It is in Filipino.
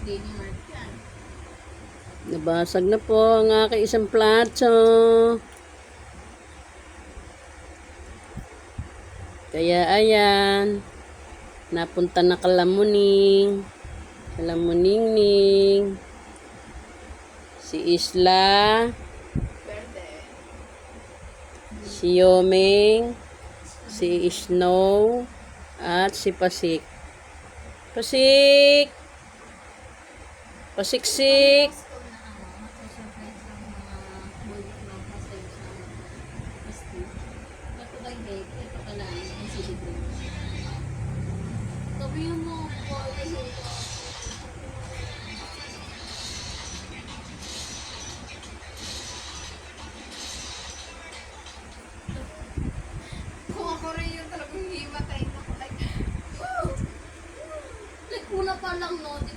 Daily Mart yan. Nabasag na po ang aking isang plato. Kaya ayan, napunta na Kalamuning. Kalamuningning. Si Isla. Verde. Si Yoming. Si Snow. At si Pasik. Pasik! Pasiksik! Gusto na surprise ng mga boy club pasay sa pasti. Ito kay Dave, ito ka lang, ang silipin. Sabi mo, always ito. Kung ako rin yung talagang himatay na ko, like, woo! Like, una pa lang, no, di